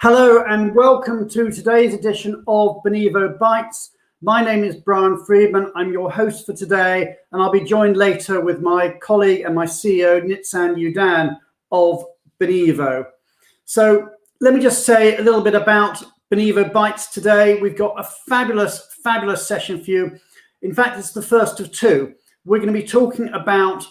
Hello and welcome to today's edition of Benivo Bites. My name is Brian Friedman. I'm your host for today, and I'll be joined later with my colleague and my CEO, Nitsan Udan of Benivo. So let me just say a little bit about Benivo Bites today. We've got a fabulous session for you. In fact, it's the first of two. We're going to be talking about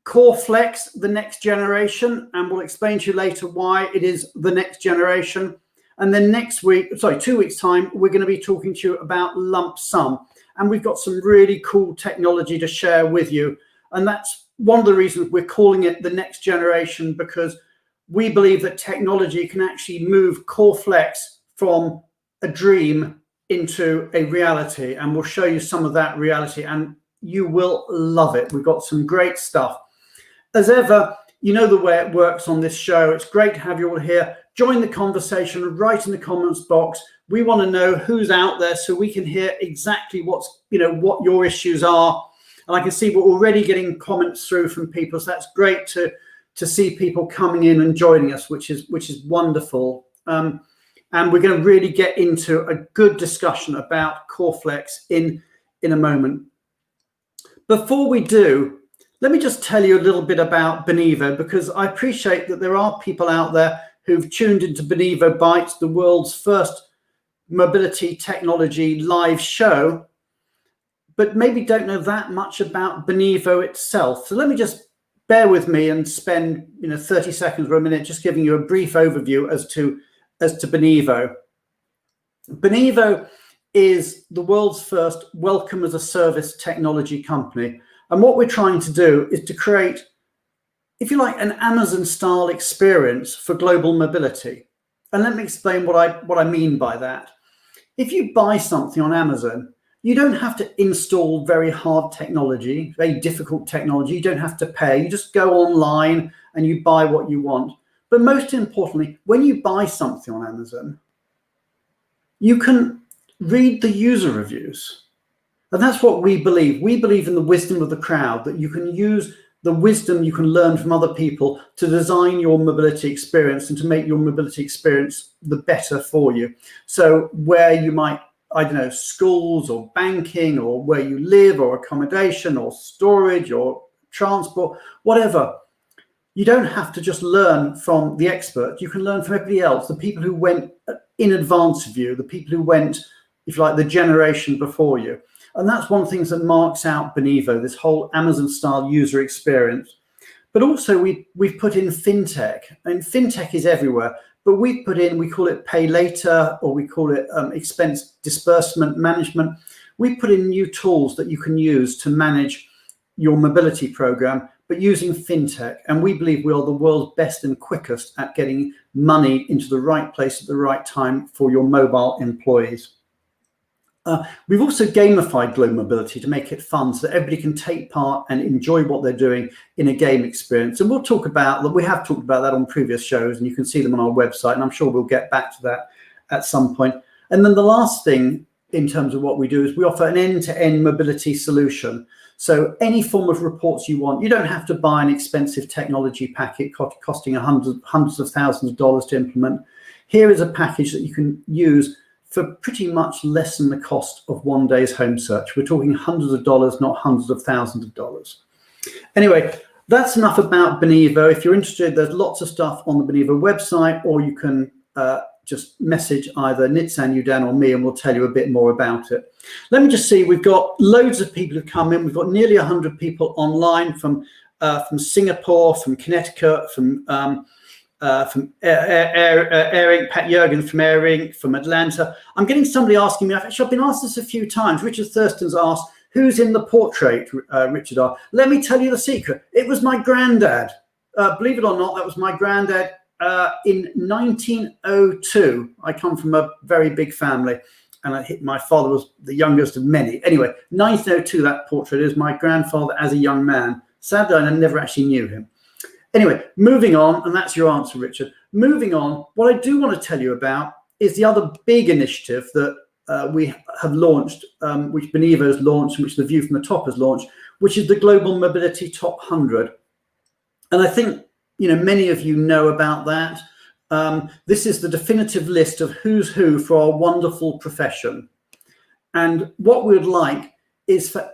Core Flex, the next generation, and we'll explain to you later why it is the next generation. And then 2 weeks time, we're going to be talking to you about lump sum. And we've got some really cool technology to share with you. And that's one of the reasons we're calling it the next generation, because we believe that technology can actually move Core Flex from a dream into a reality. And we'll show you some of that reality, and you will love it. We've got some great stuff. As ever, you know the way it works on this show. It's great to have you all here. Join the conversation, write in the comments box. We want to know who's out there so we can hear exactly what your issues are. And I can see we're already getting comments through from people. So that's great to see people coming in and joining us, which is wonderful. And we're going to really get into a good discussion about Core Flex in a moment. Before we do, let me just tell you a little bit about Benivo, because I appreciate that there are people out there who've tuned into Benivo Bites, the world's first mobility technology live show, but maybe don't know that much about Benivo itself. So let me just bear with me and spend 30 seconds or a minute just giving you a brief overview as to Benivo. Benivo is the world's first welcome as a service technology company. And what we're trying to do is to create, if you like, an Amazon-style experience for global mobility. And let me explain what I mean by that. If you buy something on Amazon, you don't have to install very hard technology, very difficult technology. You don't have to pay. You just go online and you buy what you want. But most importantly, when you buy something on Amazon, you can read the user reviews. And that's what we believe. We believe in the wisdom of the crowd, that you can use the wisdom you can learn from other people to design your mobility experience and to make your mobility experience the better for you. So where you might, schools or banking or where you live or accommodation or storage or transport, whatever, you don't have to just learn from the expert. You can learn from everybody else, the people who went in advance of you, the people who went, if you like, the generation before you. And that's one of the things that marks out Benivo, this whole Amazon-style user experience. But also we've put in fintech, and fintech is everywhere. But we've put in, we call it pay later, or we call it expense disbursement management. We put in new tools that you can use to manage your mobility program, but using fintech. And we believe we are the world's best and quickest at getting money into the right place at the right time for your mobile employees. We've also gamified global mobility to make it fun so that everybody can take part and enjoy what they're doing in a game experience. And we'll talk about that. We have talked about that on previous shows, and you can see them on our website. And I'm sure we'll get back to that at some point. And then the last thing in terms of what we do is we offer an end-to-end mobility solution. So any form of reports you want, you don't have to buy an expensive technology packet costing hundreds of thousands of dollars to implement. Here is a package that you can use for pretty much less than the cost of one day's home search. We're talking hundreds of dollars, not hundreds of thousands of dollars. Anyway, that's enough about Benivo. If you're interested, there's lots of stuff on the Benivo website, or you can just message either Nitsan Udan or me, and we'll tell you a bit more about it. Let me just see, we've got loads of people who've come in. We've got nearly 100 people online from Singapore, from Connecticut, from Airing, Pat Jurgen from Airing, from Atlanta. I'm getting somebody asking me, I've been asked this a few times. Richard Thurston's asked, who's in the portrait, Richard? Let me tell you the secret. It was my granddad. Believe it or not, that was my granddad in 1902. I come from a very big family, and my father was the youngest of many. Anyway, 1902, that portrait is my grandfather as a young man. Sadly, I never actually knew him. Anyway, moving on, and that's your answer, Richard. Moving on, what I do want to tell you about is the other big initiative that we have launched, which Benivo has launched, and which The View from the Top has launched, which is the Global Mobility Top 100. And I think many of you know about that. This is the definitive list of who's who for our wonderful profession. And what we would like is for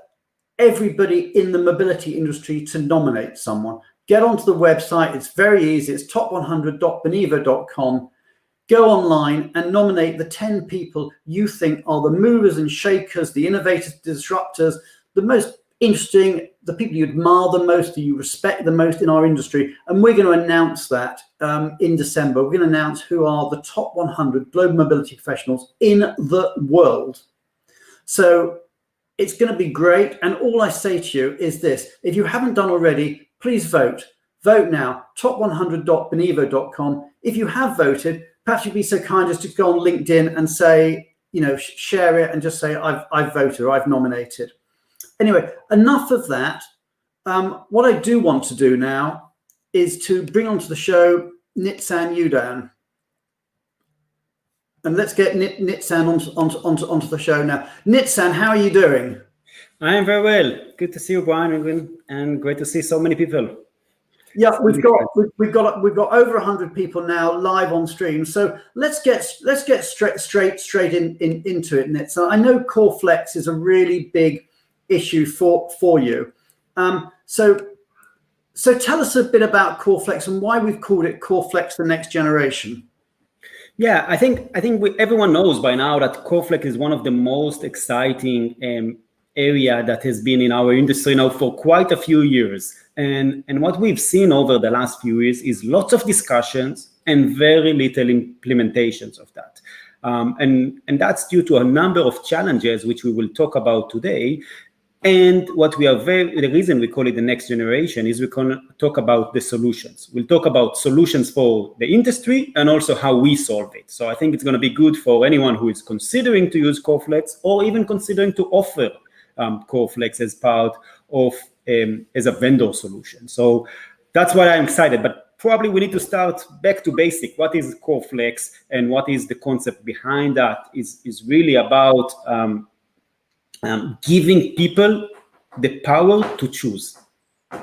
everybody in the mobility industry to nominate someone. Get onto the website. It's very easy. It's top100.benivo.com. Go online and nominate the 10 people you think are the movers and shakers, the innovators, disruptors, the most interesting, the people you admire the most, that you respect the most in our industry. And we're going to announce that in December. We're going to announce who are the top 100 global mobility professionals in the world. So it's going to be great. And all I say to you is this: if you haven't done already, please vote. Vote now, top100.benivo.com. If you have voted, perhaps you'd be so kind as to go on LinkedIn and say, share it and just say, I've voted or I've nominated. Anyway, enough of that. What I do want to do now is to bring onto the show Nitsan Udan. And let's get Nitsan onto the show now. Nitsan, how are you doing? I am very well. Good to see you, Brian, and great to see so many people. Yeah, we've got over 100 people now live on stream. So let's get straight into it, Nitsan. I know Core Flex is a really big issue for you. So tell us a bit about Core Flex and why we've called it Core Flex the Next Generation. Yeah, I think everyone knows by now that Core Flex is one of the most exciting area that has been in our industry now for quite a few years. And what we've seen over the last few years is lots of discussions and very little implementations of that. And that's due to a number of challenges, which we will talk about today. And the reason we call it the next generation is we're going to talk about the solutions. We'll talk about solutions for the industry and also how we solve it. So I think it's going to be good for anyone who is considering to use Core Flex or even considering to offer Core Flex as part of as a vendor solution. So that's why I'm excited. But probably we need to start back to basic. What is Core Flex and what is the concept behind that is really about giving people the power to choose,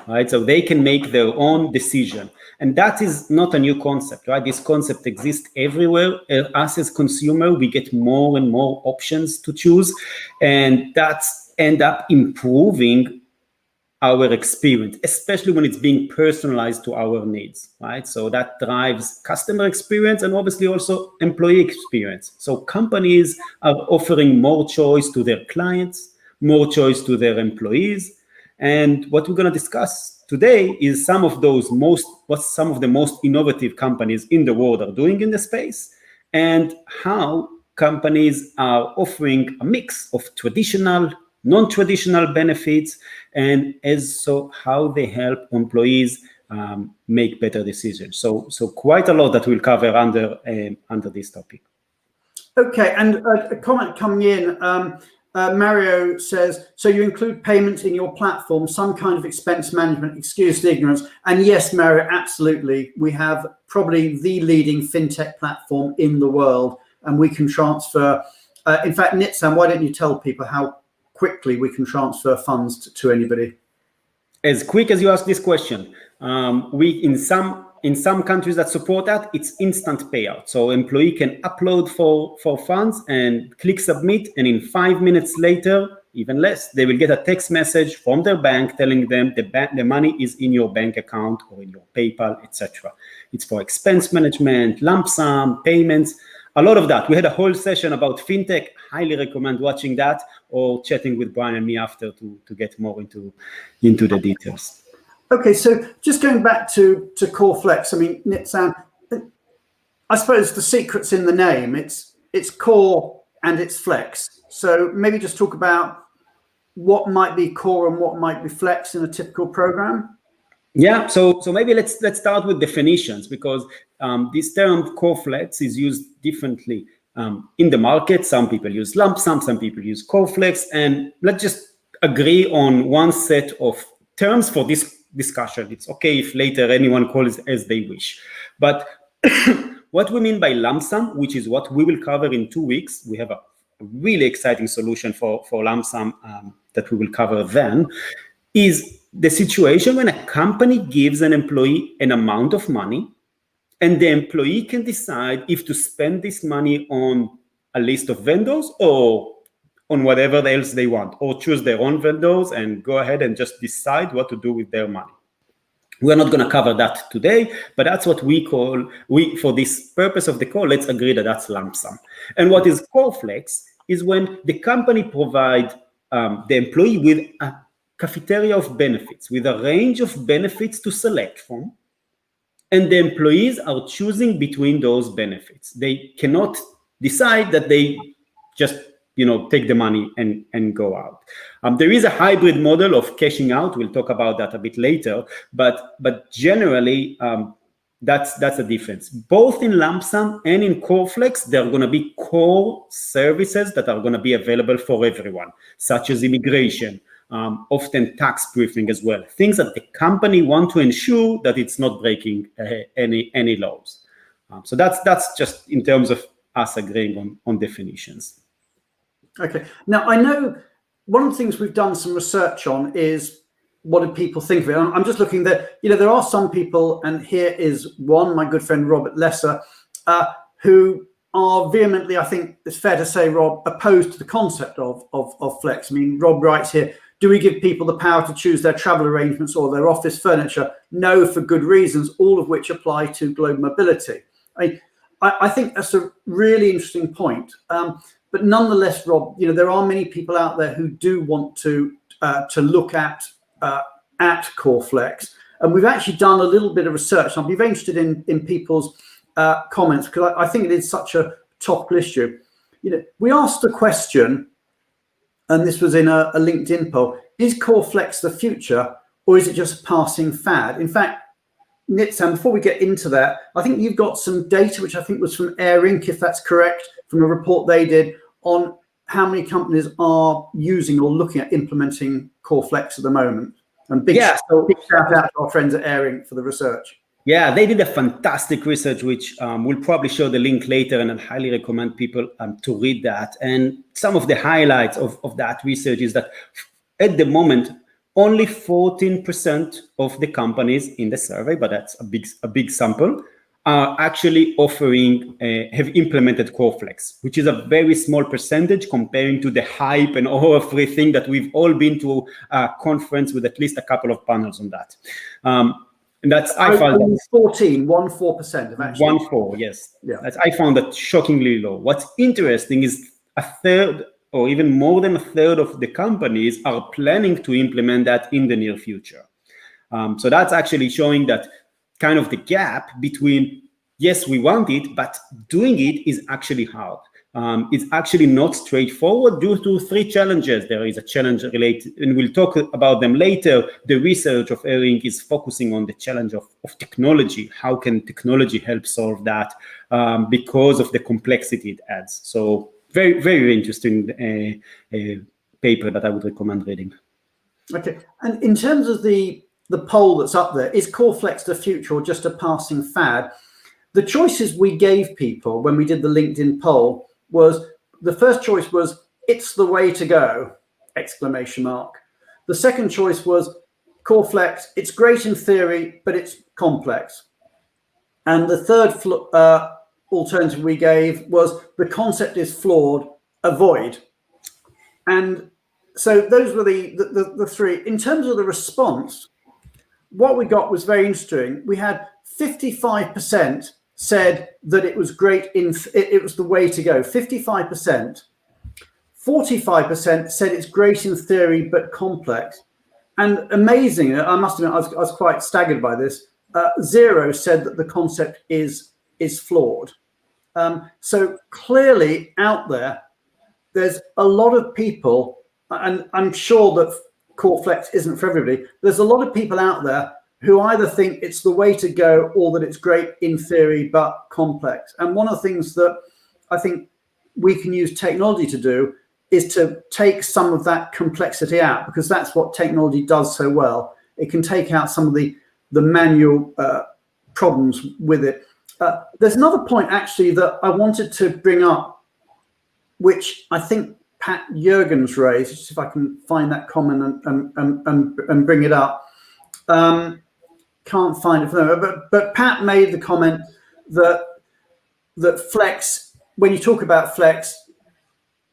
right? So they can make their own decision. And that is not a new concept, right? This concept exists everywhere. Us as consumer, we get more and more options to choose. And that's end up improving our experience, especially when it's being personalized to our needs, right? So that drives customer experience and obviously also employee experience. So companies are offering more choice to their clients, more choice to their employees. And what we're going to discuss today is some of the most innovative companies in the world are doing in the space, and how companies are offering a mix of traditional, non-traditional benefits, and how they help employees make better decisions. So quite a lot that we'll cover under this topic. Okay, and a comment coming in. Mario says, so you include payments in your platform, some kind of expense management, excuse the ignorance. And yes, Mario, absolutely. We have probably the leading fintech platform in the world, and we can transfer. In fact, Nitsan, why don't you tell people how quickly we can transfer funds to anybody? As quick as you ask this question, in some countries that support that, it's instant payout. So employee can upload for funds and click submit, and in 5 minutes later, even less, they will get a text message from their bank telling them the money is in your bank account or in your PayPal, etc. It's for expense management, lump sum, payments, a lot of that. We had a whole session about fintech. Highly recommend watching that or chatting with Brian and me after to get more into the details. Okay, so just going back to Core Flex, I mean, Nitsan, I suppose the secret's in the name. It's core and it's flex. So maybe just talk about what might be core and what might be flex in a typical program. Yeah, so maybe let's start with definitions, because this term Core Flex is used differently in the market. Some people use lump sum, some people use Core Flex, and let's just agree on one set of terms for this discussion. It's okay if later anyone calls it as they wish. But what we mean by lump sum, which is what we will cover in 2 weeks, we have a really exciting solution for lump sum that we will cover then, is the situation when a company gives an employee an amount of money And the employee can decide if to spend this money on a list of vendors or on whatever else they want, or choose their own vendors and go ahead and just decide what to do with their money. We're not going to cover that today, but that's what we call, for this purpose of the call, let's agree that that's lump sum. And what is core flex is when the company provide the employee with a cafeteria of benefits, with a range of benefits to select from, and the employees are choosing between those benefits. They cannot decide that they just take the money and go out. There is a hybrid model of cashing out. We'll talk about that a bit later, but generally that's a difference. Both in lump sum and in core flex, there are going to be core services that are going to be available for everyone, such as immigration, often tax briefing as well, things that the company want to ensure that it's not breaking any laws. So that's just in terms of us agreeing on definitions. Okay. Now, I know one of the things we've done some research on is what do people think of it? I'm just looking that, there are some people, and here is one, my good friend Robert Lesser, who are vehemently, I think it's fair to say, Rob, opposed to the concept of flex. I mean, Rob writes here, do we give people the power to choose their travel arrangements or their office furniture? No, for good reasons, all of which apply to global mobility. I think that's a really interesting point. But nonetheless, Rob, there are many people out there who do want to look at core flex, and we've actually done a little bit of research. I'll be very interested in people's comments, because I think it is such a topical issue. We asked a question, and this was in a LinkedIn poll: is core flex the future, or is it just a passing fad? In fact, Nitzan, before we get into that, I think you've got some data, which I think was from Air Inc., if that's correct, from a report they did on how many companies are using or looking at implementing core flex at the moment. And big shout out to our friends at Air Inc. for the research. Yeah, they did a fantastic research, which we'll probably show the link later, and I highly recommend people to read that. And some of the highlights of that research is that at the moment, only 14% of the companies in the survey, but that's a big sample, are actually offering, have implemented core flex, which is a very small percentage comparing to the hype and horror-free thing that we've all been to a conference with at least a couple of panels on that. And that's, I found 14% of actually. 14, yes. Yeah. I found that shockingly low. What's interesting is a third or even more than a third of the companies are planning to implement that in the near future. So that's actually showing that kind of the gap between, yes, we want it, but doing it is actually hard. It's actually not straightforward due to three challenges. There is a challenge related, and we'll talk about them later. The research of Air Inc. is focusing on the challenge of technology. How can technology help solve that because of the complexity it adds? So very, very interesting paper that I would recommend reading. Okay, and in terms of the poll that's up there, is core flex the future or just a passing fad? The choices we gave people when we did the LinkedIn poll was, the first choice was, it's the way to go, exclamation mark. The second choice was, core flex, it's great in theory, but it's complex. And the third alternative we gave was, the concept is flawed, avoid. And so those were the three. In terms of the response, what we got was very interesting. We had 55% said that it was great it was the way to go. 55%. 45% said it's great in theory but complex. And amazing, I must admit, I was quite staggered by this. 0 said that the concept is flawed. So clearly out there, there's a lot of people, and I'm sure that core flex isn't for everybody. There's a lot of people out there who either think it's the way to go or that it's great in theory but complex. And one of the things that I think we can use technology to do is to take some of that complexity out, because that's what technology does so well. It can take out some of the manual problems with it. There's another point actually that I wanted to bring up, which I think Pat Jurgens raised. Just if I can find that comment and bring it up. Can't find it, but Pat made the comment that flex, when you talk about flex,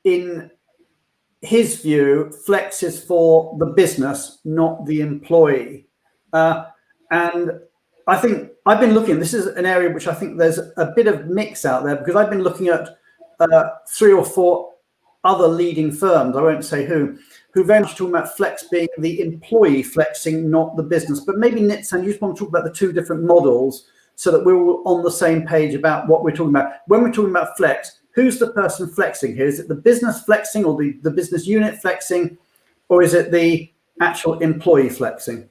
in his view, flex is for the business, not the employee. And I think I've been looking, this is an area which I think there's a bit of mix out there, because I've been looking at 3 or 4 other leading firms, I won't say who very much talking about flex being the employee flexing, not the business. But maybe Nitsan, you just want to talk about the 2 different models so that we're all on the same page about what we're talking about. When we're talking about flex, who's the person flexing here? Is it the business flexing, or the business unit flexing, or is it the actual employee flexing?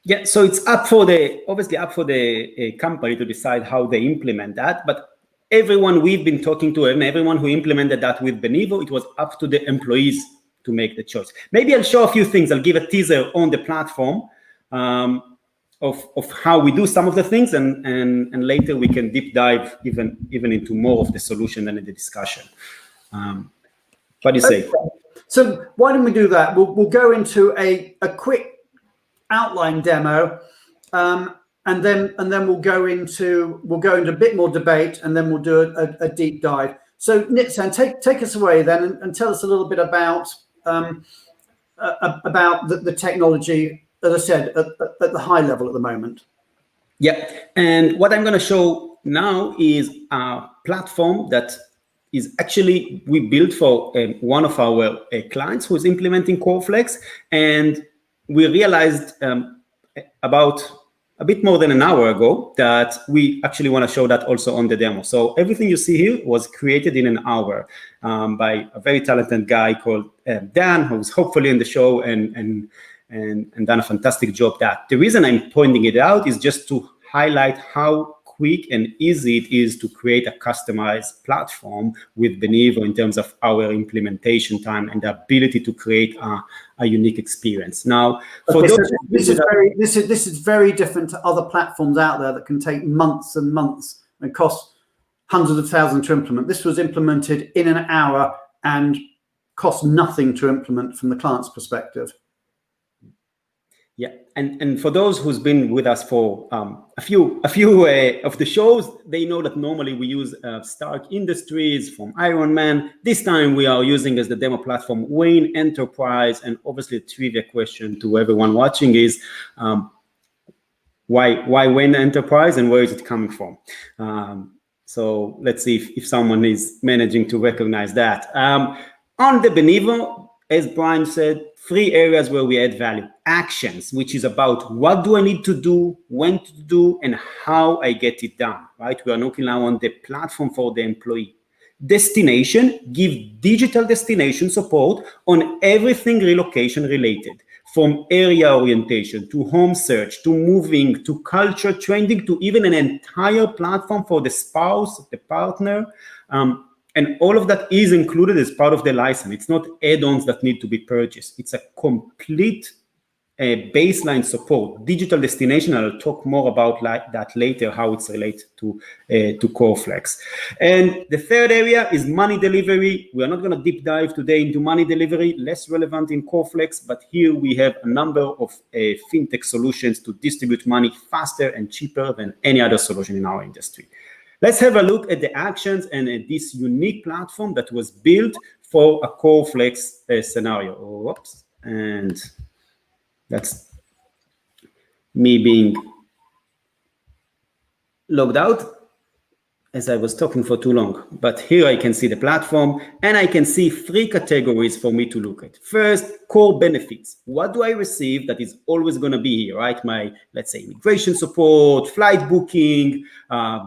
Yeah, so it's obviously up for the company to decide how they implement that. But everyone we've been talking to and everyone who implemented that with Benivo, it was up to the employees to make the choice. Maybe I'll show a few things. I'll give a teaser on the platform of how we do some of the things, and later we can deep dive even into more of the solution and in the discussion. What do you say? So why don't we do that? We'll go into a quick outline demo, and then we'll go into a bit more debate, and then we'll do a deep dive. So Nitsan, take us away then, and tell us a little bit about the technology, as I said, at the high level at the moment. Yeah, and what I'm going to show now is a platform that is actually we built for one of our clients who is implementing CoreFlex, and we realized about a bit more than an hour ago that we actually want to show that also on the demo. So everything you see here was created in an hour by a very talented guy called Dan, who's hopefully in the show and done a fantastic job. That the reason I'm pointing it out is just to highlight how quick and easy it is to create a customized platform with Benivo in terms of our implementation time and the ability to create a unique experience. Now, for this is very different to other platforms out there that can take months and months and cost hundreds of thousands to implement. This was implemented in an hour and cost nothing to implement from the client's perspective. Yeah, and for those who's been with us for a few of the shows, they know that normally we use Stark Industries from Iron Man. This time we are using as the demo platform Wayne Enterprise, and obviously a trivia question to everyone watching is why Wayne Enterprise and where is it coming from? So let's see if someone is managing to recognize that. On the Benivo, as Brian said, 3 areas where we add value. Actions, which is about what do I need to do, when to do, and how I get it done, right? We are looking now on the platform for the employee. Destination, give digital destination support on everything relocation related, from area orientation to home search, to moving, to culture trending, to even an entire platform for the spouse, the partner, and all of that is included as part of the license. It's not add-ons that need to be purchased. It's a complete baseline support, digital destination. I'll talk more about that later, how it's related to CoreFlex. And the third area is money delivery. We are not going to deep dive today into money delivery, less relevant in CoreFlex, but here we have a number of fintech solutions to distribute money faster and cheaper than any other solution in our industry. Let's have a look at the actions and at this unique platform that was built for a CoreFlex scenario. Whoops, and that's me being logged out as I was talking for too long. But here I can see the platform, and I can see 3 categories for me to look at. First, core benefits. What do I receive that is always going to be here, right? My, let's say, immigration support, flight booking,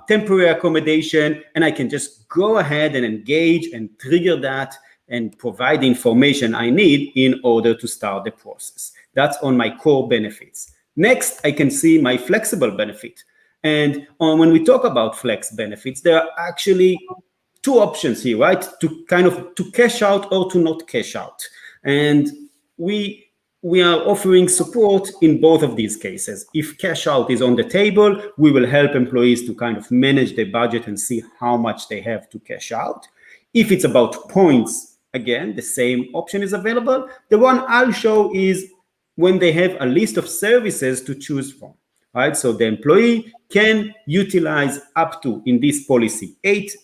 temporary accommodation, and I can just go ahead and engage and trigger that and provide the information I need in order to start the process. That's on my core benefits. Next, I can see my flexible benefit. And when we talk about flex benefits, there are actually 2 options here, right? To cash out or to not cash out. And we are offering support in both of these cases. If cash out is on the table, we will help employees to kind of manage their budget and see how much they have to cash out. If it's about points, again, the same option is available. The one I'll show is when they have a list of services to choose from. right? So the employee can utilize up to, in this policy, eight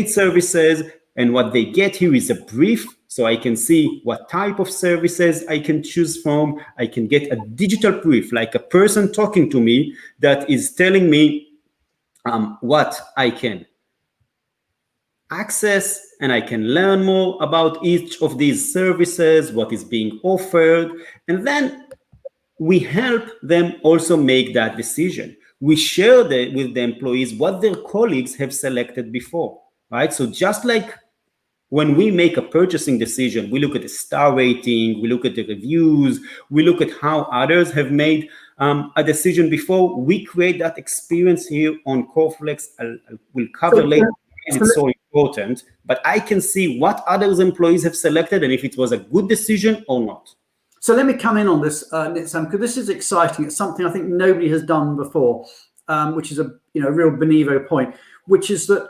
services, and what they get here is a brief, so I can see what type of services I can choose from. I can get a digital brief, like a person talking to me that is telling me what I can access, and I can learn more about each of these services, what is being offered, and then we help them also make that decision. We share with the employees what their colleagues have selected before, right? So just like when we make a purchasing decision, we look at the star rating, we look at the reviews, we look at how others have made a decision before. We create that experience here on Coreflex. We'll cover later. It's so important, but I can see what others employees have selected and if it was a good decision or not. So let me come in on this, Nitsam, because this is exciting. It's something I think nobody has done before, which is a real Benivo point, which is that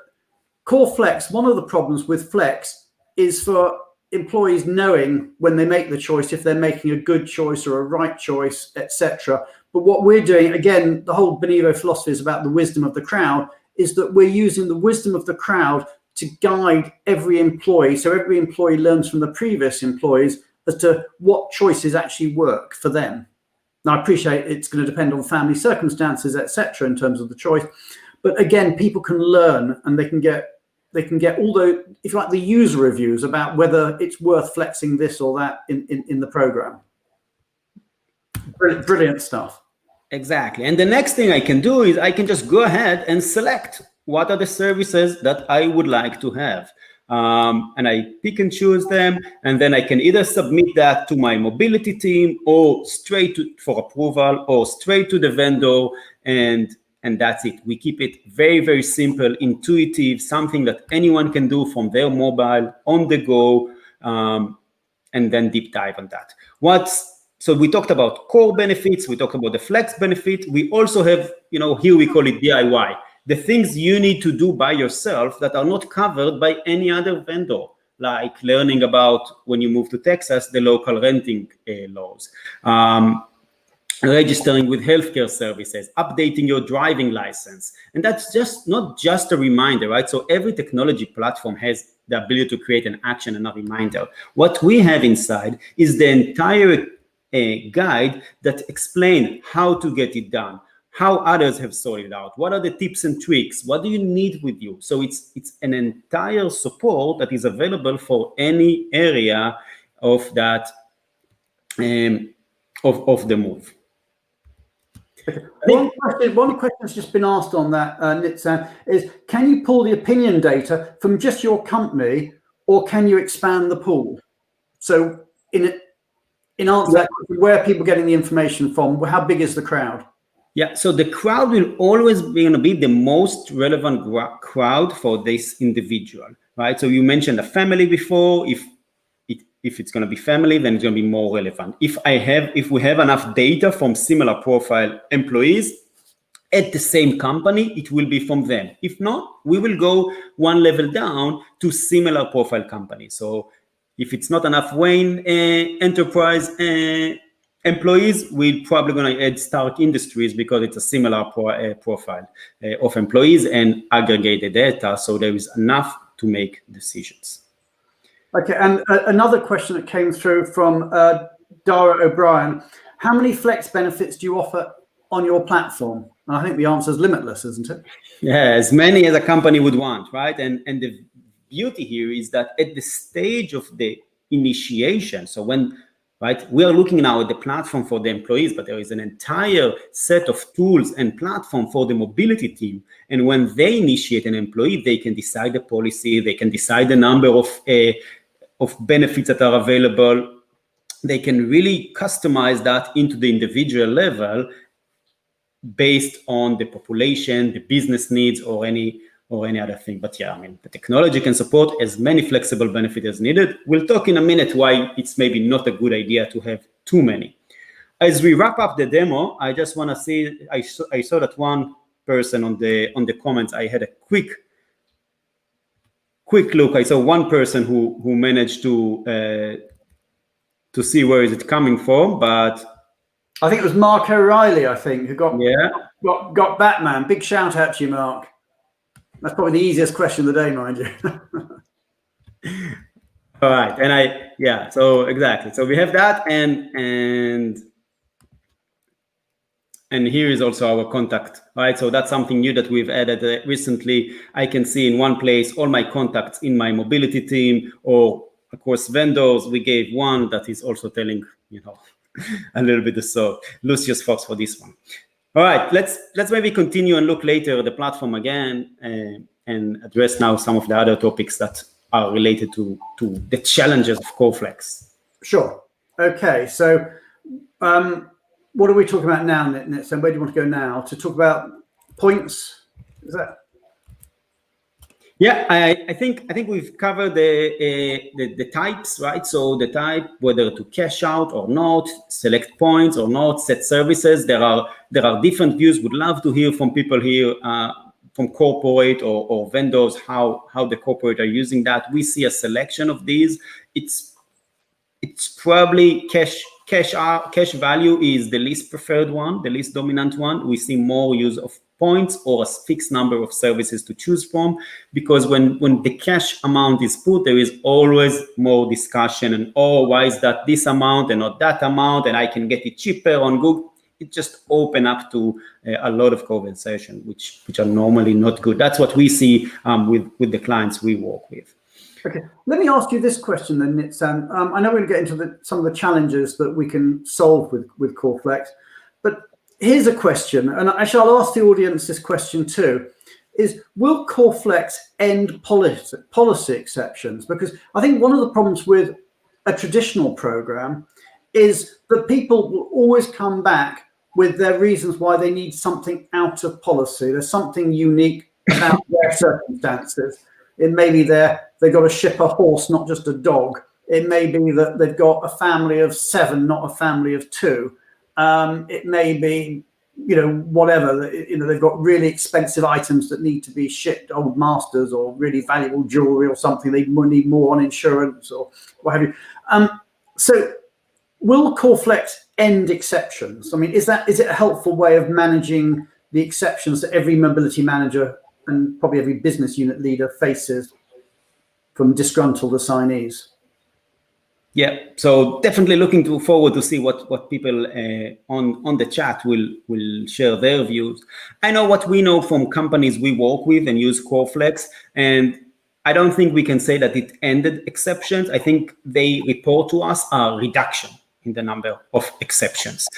Coreflex, one of the problems with Flex is for employees knowing when they make the choice, if they're making a good choice or a right choice, etc. But what we're doing, again, the whole Benivo philosophy is about the wisdom of the crowd, is that we're using the wisdom of the crowd to guide every employee. So every employee learns from the previous employees as to what choices actually work for them. Now, I appreciate it's going to depend on family circumstances, etc., in terms of the choice. But again, people can learn and they can get all the, if you like, the user reviews about whether it's worth flexing this or that in the program. Brilliant stuff. Exactly. And the next thing I can do is I can just go ahead and select what are the services that I would like to have. And I pick and choose them, and then I can either submit that to my mobility team or straight for approval or straight to the vendor, and that's it. We keep it very, very simple, intuitive, something that anyone can do from their mobile, on the go, and then deep dive on that. So we talked about core benefits, we talked about the flex benefit. We also have, here we call it DIY. The things you need to do by yourself that are not covered by any other vendor, like learning about, when you move to Texas, the local renting laws, registering with healthcare services, updating your driving license. And that's just not just a reminder, right? So every technology platform has the ability to create an action and a reminder. What we have inside is the entire guide that explains how to get it done, how others have sorted it out, what are the tips and tricks, what do you need with you. So it's an entire support that is available for any area of that of the move. One question that's just been asked on that, Nitsam, is can you pull the opinion data from just your company, or can you expand the pool? So in answer to that, where are people getting the information from? How big is the crowd? Yeah, so the crowd will always be the most relevant crowd for this individual, right? So you mentioned a family before. If it's going to be family, then it's going to be more relevant. If we have enough data from similar profile employees at the same company, it will be from them. If not, we will go one level down to similar profile companies. So if it's not enough Wayne enterprise employees, we're probably going to add Stark Industries because it's a similar profile of employees and aggregate the data, so there is enough to make decisions. Okay, and another question that came through from Dara O'Brien: how many flex benefits do you offer on your platform? And I think the answer is limitless, isn't it? Yeah, as many as a company would want, right? And the beauty here is that at the stage of the initiation, so when, right, we are looking now at the platform for the employees, but there is an entire set of tools and platform for the mobility team. And when they initiate an employee, they can decide the policy, they can decide the number of benefits that are available. They can really customize that into the individual level based on the population, the business needs, or any other thing. But yeah, I mean, the technology can support as many flexible benefits as needed. We'll talk in a minute why it's maybe not a good idea to have too many. As we wrap up the demo, I just want to say, I saw that one person on the comments, I had a quick look. I saw one person who managed to see where is it coming from, but I think it was Mark O'Reilly, who got yeah. Got Batman. Big shout out to you, Mark. That's probably the easiest question of the day, mind you. All right, and so exactly. So we have that, and here is also our contact, right? So that's something new that we've added recently. I can see in one place all my contacts in my mobility team, or of course vendors. We gave one that is also telling, a little bit. So Lucius Fox for this one. All right, let's maybe continue and look later at the platform again and address now some of the other topics that are related to the challenges of CoreFlex. Sure. Okay. So, what are we talking about now, Nitz? And where do you want to go now? To talk about points? Is that? Yeah, I think we've covered the types, right? So the type, whether to cash out or not, select points or not, set services. There are different views. Would love to hear from people here, from corporate or vendors, how the corporate are using that. We see a selection of these. It's probably cash value is the least preferred one, the least dominant one. We see more use of points or a fixed number of services to choose from, because when the cash amount is put, there is always more discussion and, why is that this amount and not that amount, and I can get it cheaper on Google. It just open up to a lot of conversation, which are normally not good. That's what we see with the clients we work with. Okay, let me ask you this question then, Nitzan. I know we're going to get into some of the challenges that we can solve with CoreFlex, but here's a question, and I shall ask the audience this question too, is will CoreFlex end policy exceptions? Because I think one of the problems with a traditional program is that people will always come back with their reasons why they need something out of policy. There's something unique about their circumstances. It may be they've got to ship a horse, not just a dog. It may be that they've got a family of 7, not a family of 2. It may be, whatever. They've got really expensive items that need to be shipped, old masters or really valuable jewelry or something. They need more on insurance or what have you. So, will CoreFlex end exceptions? I mean, is it a helpful way of managing the exceptions that every mobility manager and probably every business unit leader faces from disgruntled assignees? Yeah, so definitely looking forward to see what people on the chat will share their views. I know what we know from companies we work with and use CoreFlex, and I don't think we can say that it ended exceptions. I think they report to us a reduction in the number of exceptions.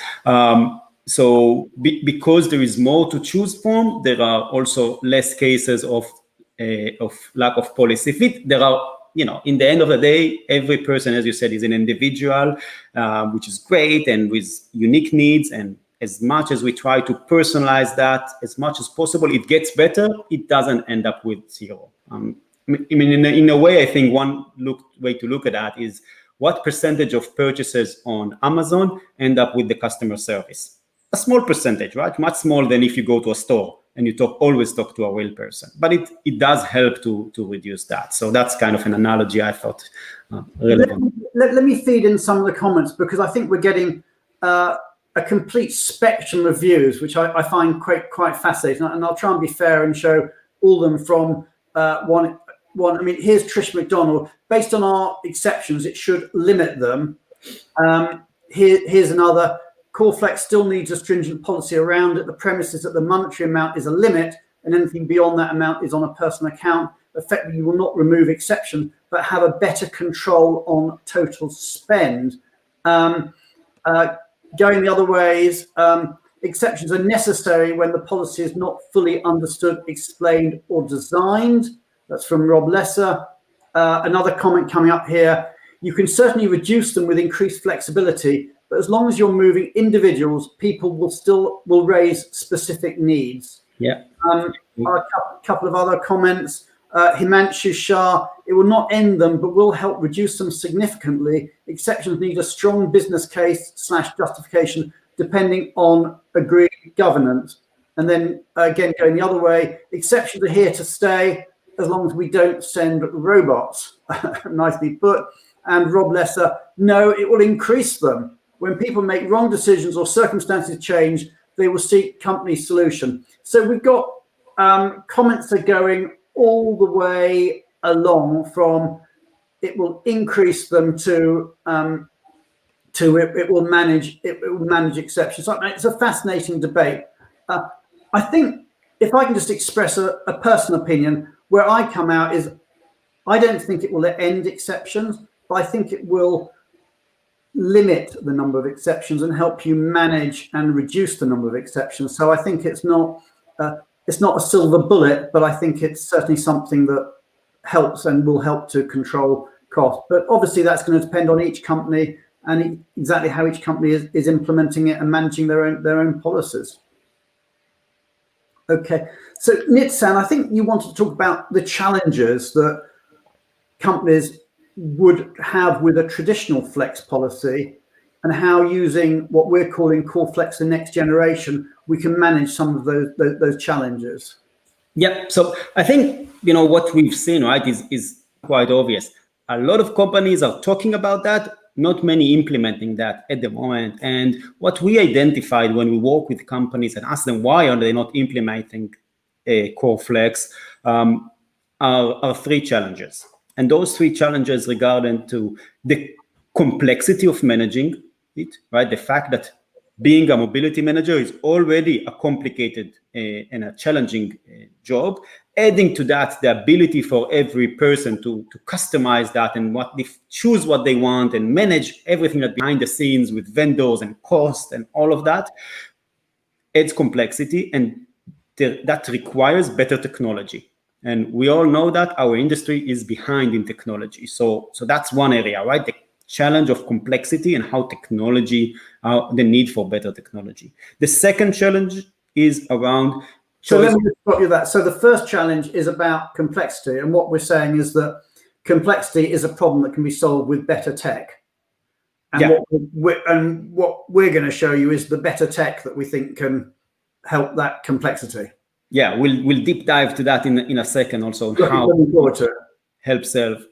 So because there is more to choose from, there are also less cases of lack of policy fit. There are, in the end of the day, every person, as you said, is an individual, which is great and with unique needs. And as much as we try to personalize that as much as possible, it gets better. It doesn't end up with 0. I mean, in a way, I think one way to look at that is what percentage of purchases on Amazon end up with the customer service? A small percentage, right? Much smaller than if you go to a store and you always talk to a real person. But it does help to reduce that. So that's kind of an analogy I thought relevant. Let me feed in some of the comments, because I think we're getting a complete spectrum of views, which I find quite fascinating. And I'll try and be fair and show all of them from one. I mean, here's Trish McDonald. Based on our exceptions, it should limit them. Here's another. CoreFlex still needs a stringent policy around it. The premise is that the monetary amount is a limit, and anything beyond that amount is on a personal account. Effectively, you will not remove exception, but have a better control on total spend. Going the other ways, exceptions are necessary when the policy is not fully understood, explained, or designed. That's from Rob Lesser. Another comment coming up here. You can certainly reduce them with increased flexibility, but as long as you're moving individuals, people will raise specific needs. Yeah. A couple of other comments. Himanshu Shah, it will not end them, but will help reduce them significantly. Exceptions need a strong business case / justification, depending on agreed governance. And then again, going the other way, exceptions are here to stay as long as we don't send robots. Nicely put. And Rob Lesser, no, it will increase them. When people make wrong decisions or circumstances change, they will seek company solution. So we've got comments that are going all the way along from it will increase them to it will manage exceptions. It's a fascinating debate. I think if I can just express a personal opinion, where I come out is I don't think it will end exceptions, but I think it will limit the number of exceptions and help you manage and reduce the number of exceptions. So I think it's not a silver bullet, but I think it's certainly something that helps and will help to control cost. But obviously that's going to depend on each company and exactly how each company is implementing it and managing their own policies. Okay, so Nitsan, I think you wanted to talk about the challenges that companies would have with a traditional flex policy and how using what we're calling Core Flex the next generation, we can manage some of those challenges. Yeah, so I think, what we've seen, right, is quite obvious. A lot of companies are talking about that, not many implementing that at the moment. And what we identified when we work with companies and ask them why are they not implementing a Core Flex are three challenges. And those three challenges regarding to the complexity of managing it, right? The fact that being a mobility manager is already a complicated and a challenging job. Adding to that, the ability for every person to customize that and choose what they want and manage everything that behind the scenes with vendors and cost and all of that adds complexity, and that requires better technology. And we all know that our industry is behind in technology. So that's one area, right? The challenge of complexity and how technology, the need for better technology. The second challenge is around So let me just stop you there. So the first challenge is about complexity. And what we're saying is that complexity is a problem that can be solved with better tech. And what we're going to show you is the better tech that we think can help that complexity. Yeah, we'll deep dive to that in a second also, how help solve.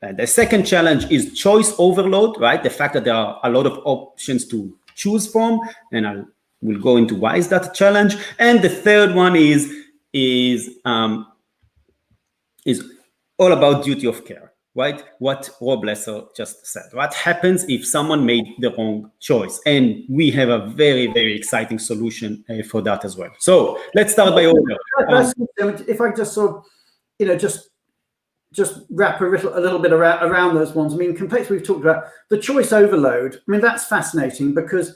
The second challenge is choice overload, right? The fact that there are a lot of options to choose from, and we'll go into why is that a challenge. And the third one is all about duty of care, right? What Rob Lesser just said. What happens if someone made the wrong choice? And we have a very, very exciting solution for that as well. So let's start by order. If I just sort of, just wrap a little bit around those ones. I mean, complexity we've talked about, the choice overload. I mean, that's fascinating because,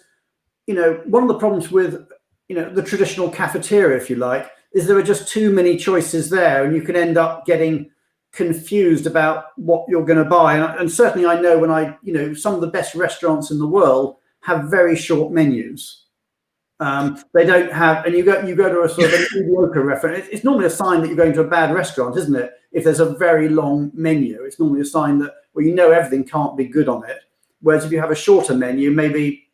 one of the problems with, the traditional cafeteria, if you like, is there are just too many choices there, and you can end up getting confused about what you're going to buy. And certainly I know when some of the best restaurants in the world have very short menus. They don't have, and you go to a sort of a mediocre restaurant. It's normally a sign that you're going to a bad restaurant, isn't it? If there's a very long menu, it's normally a sign that, well, everything can't be good on it. Whereas if you have a shorter menu, maybe,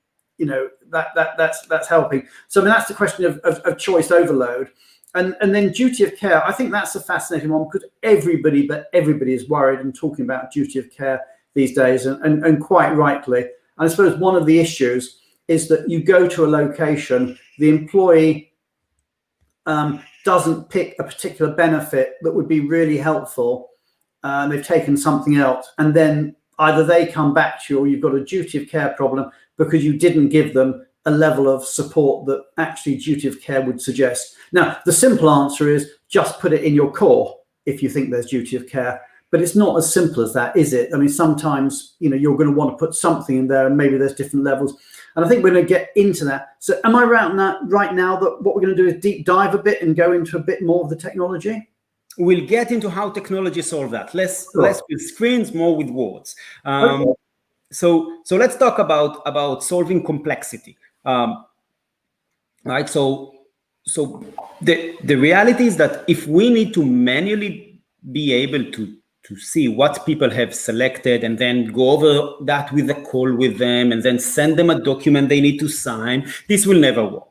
that's helping. So I mean, that's the question of choice overload. And then duty of care, I think that's a fascinating one because everybody is worried and talking about duty of care these days, and quite rightly. And I suppose one of the issues is that you go to a location, the employee doesn't pick a particular benefit that would be really helpful. They've taken something else, and then either they come back to you or you've got a duty of care problem because you didn't give them a level of support that actually duty of care would suggest. Now, the simple answer is just put it in your core if you think there's duty of care, but it's not as simple as that, is it? I mean, sometimes, you're going to want to put something in there and maybe there's different levels. And I think we're going to get into that. So am I right now that what we're going to do is deep dive a bit and go into a bit more of the technology? We'll get into how technology solves that. Less with screens, more with words. Okay. So let's talk about solving complexity. Right. So the reality is that if we need to manually be able to see what people have selected and then go over that with a call with them and then send them a document they need to sign, this will never work.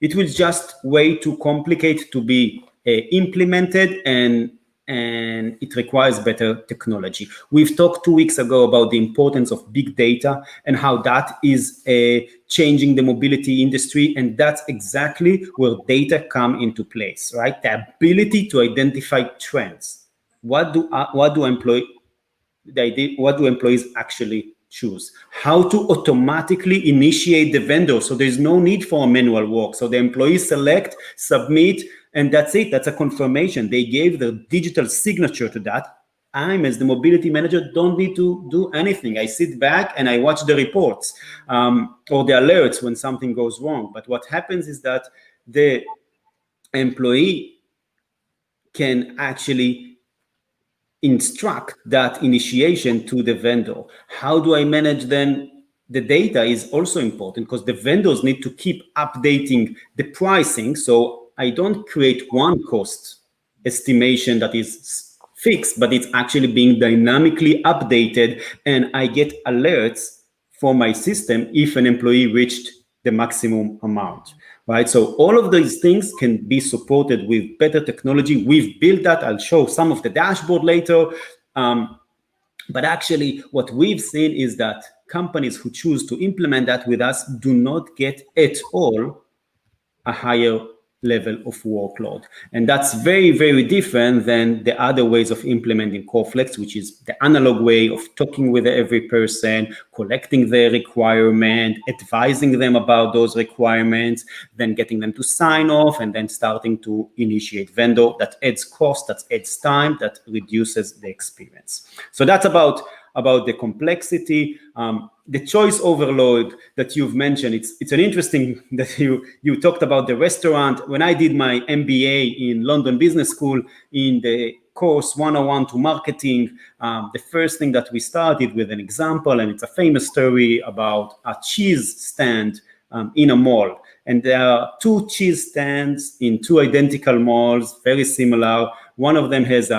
It will just way too complicated to be implemented and and it requires better technology. We've talked 2 weeks ago about the importance of big data and how that is changing the mobility industry, and that's exactly where data come into place, right? The ability to identify trends. What do employees actually choose? How to automatically initiate the vendor, so there's no need for a manual work. So the employees select, submit, and that's it. That's a confirmation. They gave the digital signature to that. I, as the mobility manager, don't need to do anything. I sit back and I watch the reports or the alerts when something goes wrong. But what happens is that the employee can actually instruct that initiation to the vendor. How do I manage then? The data is also important because the vendors need to keep updating the pricing. So I don't create one cost estimation that is fixed, but it's actually being dynamically updated, and I get alerts for my system if an employee reached the maximum amount. Right, so all of these things can be supported with better technology. We've built that. I'll show some of the dashboard later. But actually, what we've seen is that companies who choose to implement that with us do not get at all a higher level of workload. And that's very, very different than the other ways of implementing CoreFlex, which is the analog way of talking with every person, collecting their requirement, advising them about those requirements, then getting them to sign off, and then starting to initiate vendor. That adds cost, that adds time, that reduces the experience. So that's about the complexity. The choice overload that you've mentioned, it's an interesting that you talked about the restaurant. When I did my MBA in London Business School, in the course 101 to marketing, the first thing that we started with an example, and it's a famous story about a cheese stand in a mall. And there are two cheese stands in two identical malls, very similar. One of them has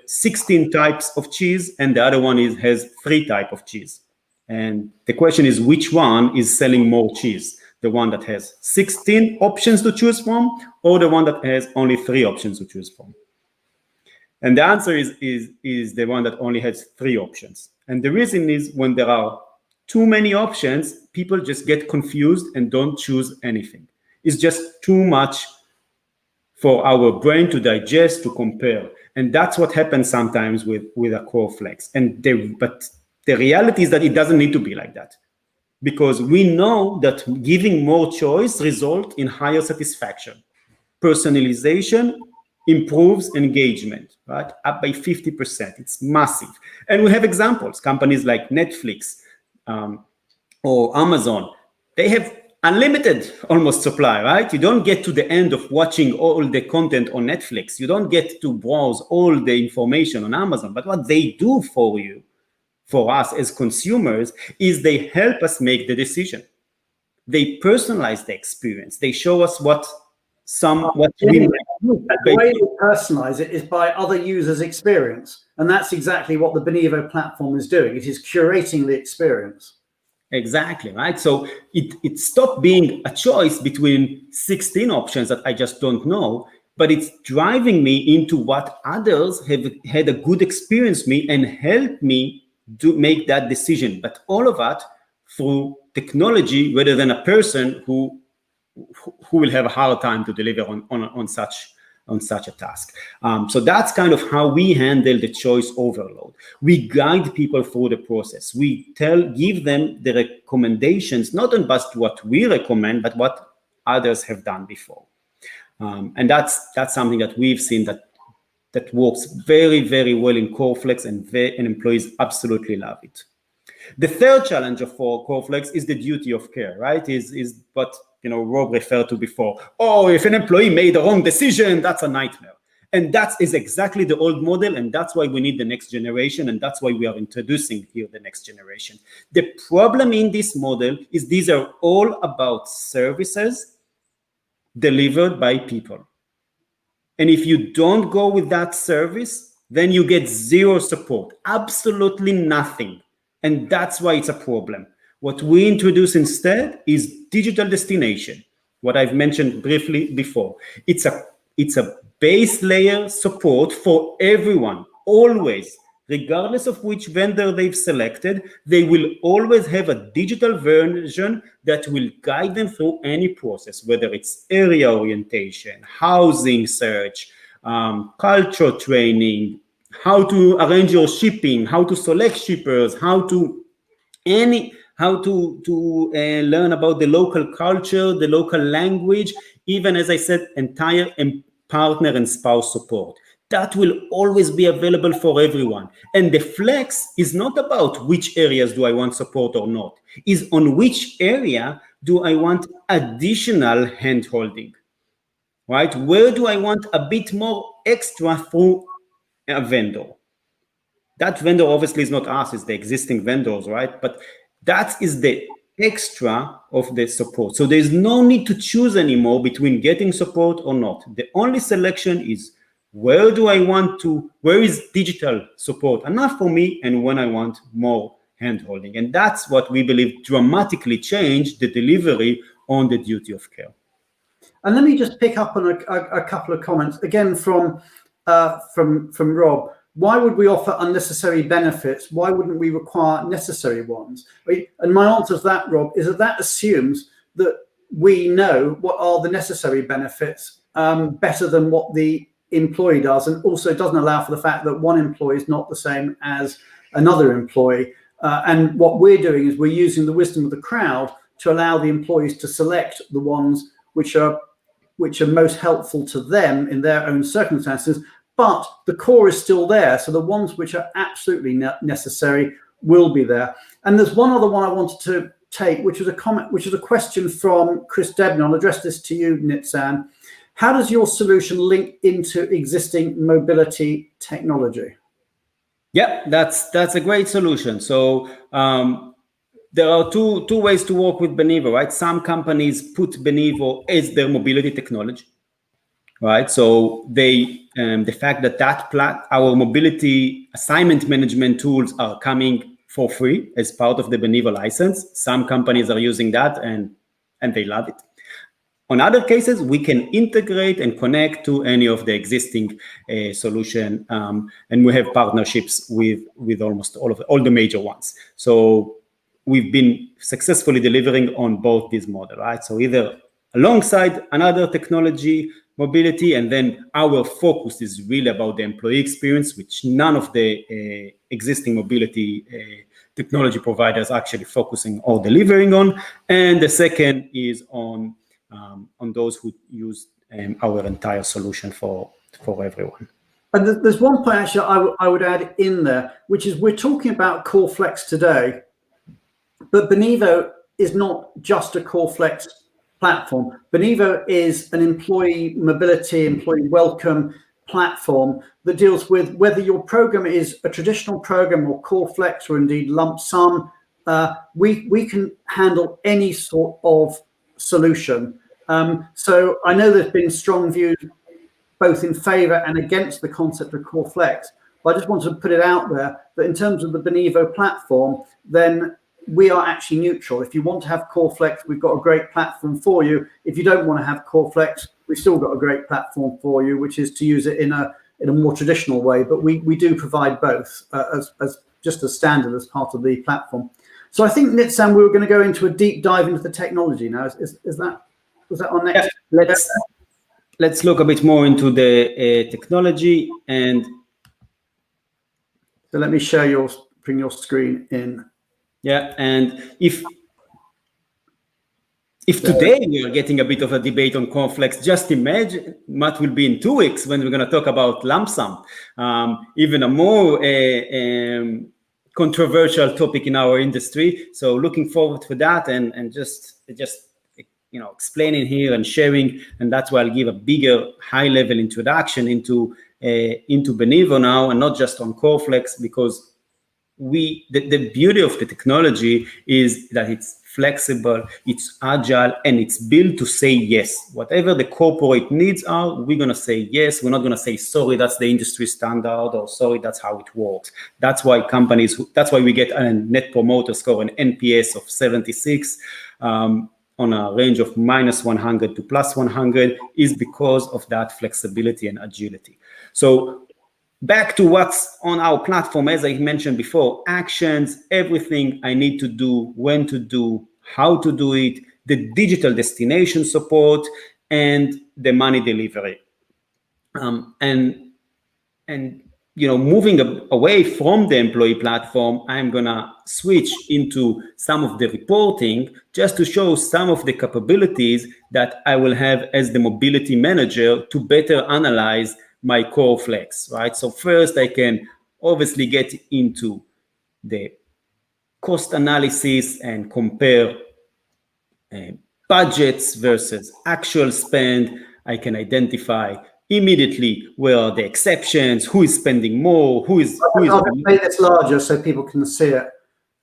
16 types of cheese, and the other one has 3 types of cheese. And the question is, which one is selling more cheese? The one that has 16 options to choose from, or the one that has only 3 options to choose from? And the answer is the one that only has 3 options. And the reason is, when there are too many options, people just get confused and don't choose anything. It's just too much for our brain to digest, to compare. And that's what happens sometimes with a CoreFlex. But the reality is that it doesn't need to be like that, because we know that giving more choice results in higher satisfaction. Personalization improves engagement, right? Up by 50%. It's massive. And we have examples. Companies like Netflix or Amazon, they have unlimited almost supply, right? You don't get to the end of watching all the content on Netflix. You don't get to browse all the information on Amazon. But what they do for you, for us as consumers, is they help us make the decision. They personalize the experience. They show us what we the way you personalize it is by other users' experience. And that's exactly what the Benivo platform is doing. It is curating the experience. Exactly, right? So it stopped being a choice between 16 options that I just don't know, but it's driving me into what others have had a good experience with me and help me to make that decision. But all of that through technology rather than a person who will have a hard time to deliver on such a task. So that's kind of how we handle the choice overload. We guide people through the process. We give them the recommendations, not just what we recommend, but what others have done before. And that's something that we've seen that works very, very well in CoreFlex, and employees absolutely love it. The third challenge for CoreFlex is the duty of care, right? Is what Rob referred to before. Oh, if an employee made a wrong decision, that's a nightmare. And that is exactly the old model, and that's why we need the next generation, and that's why we are introducing here the next generation. The problem in this model is these are all about services delivered by people. And if you don't go with that service, then you get zero support, absolutely nothing. And that's why it's a problem. What we introduce instead is digital destination, what I've mentioned briefly before. It's a base layer support for everyone, always. Regardless of which vendor they've selected, they will always have a digital version that will guide them through any process, whether it's area orientation, housing search, culture training, how to arrange your shipping, how to select shippers, how to learn about the local culture, the local language, even, as I said, entire partner and spouse support. That will always be available for everyone. And the flex is not about which areas do I want support or not, is on which area do I want additional hand-holding, right? Where do I want a bit more extra through a vendor? That vendor obviously is not us, it's the existing vendors, right? But that is the extra of the support. So there's no need to choose anymore between getting support or not. The only selection is where is digital support enough for me, and when I want more hand-holding. And that's what we believe dramatically changed the delivery on the duty of care. And let me just pick up on a couple of comments, again, from Rob. Why would we offer unnecessary benefits? Why wouldn't we require necessary ones? And my answer to that, Rob, is that assumes that we know what are the necessary benefits better than what the employee does, and also doesn't allow for the fact that one employee is not the same as another employee. And what we're doing is we're using the wisdom of the crowd to allow the employees to select the ones which are most helpful to them in their own circumstances. But the core is still there. So the ones which are absolutely necessary will be there. And there's one other one I wanted to take, which was a comment, which is a question from Chris Debney. I'll address this to you, Nitzan. How does your solution link into existing mobility technology? Yeah, that's a great solution. So there are two ways to work with Benivo, right? Some companies put Benivo as their mobility technology, right? So the fact that our mobility assignment management tools are coming for free as part of the Benivo license. Some companies are using that and they love it. On other cases, we can integrate and connect to any of the existing solution, and we have partnerships with almost all the major ones. So we've been successfully delivering on both these models, right? So either alongside another technology, mobility, and then our focus is really about the employee experience, which none of the existing mobility technology providers are actually focusing or delivering on. And the second is on those who use our entire solution for everyone. And there's one point actually I would add in there, which is we're talking about Core Flex today, but Benivo is not just a Core Flex platform. Benivo is an employee mobility, employee welcome platform that deals with whether your program is a traditional program or Core Flex or indeed lump sum. We can handle any sort of solution. So I know there's been strong views both in favor and against the concept of Core Flex, but I just wanted to put it out there that in terms of the Benivo platform, then we are actually neutral. If you want to have Core Flex, we've got a great platform for you. If you don't want to have Core Flex, we've still got a great platform for you, which is to use it in a more traditional way. But we do provide both as just a standard as part of the platform. So I think, Nitzan, we were going to go into a deep dive into the technology now. Was that our next? Let's look a bit more into the technology. And so let me bring your screen in. Yeah, and if today we are getting a bit of a debate on Core Flex, just imagine what will be in 2 weeks when we're going to talk about lump sum, even a more controversial topic in our industry. So looking forward to that and just explaining here and sharing, and that's why I'll give a bigger high-level introduction into Benivo now, and not just on Core Flex, because the beauty of the technology is that it's flexible, it's agile, and it's built to say yes. Whatever the corporate needs are, we're going to say yes. We're not going to say, sorry, that's the industry standard, or sorry, that's how it works. That's why we get a net promoter score, an NPS of 76. on a range of -100 to +100 is because of that flexibility and agility. So back to what's on our platform, as I mentioned before, actions, everything I need to do, when to do, how to do it, the digital destination support, and the money delivery. And moving away from the employee platform, I'm gonna switch into some of the reporting just to show some of the capabilities that I will have as the mobility manager to better analyze my core flex, right? So first I can obviously get into the cost analysis and compare budgets versus actual spend. I can identify immediately where are the exceptions, who is spending more, who is. I'll make this larger so people can see it.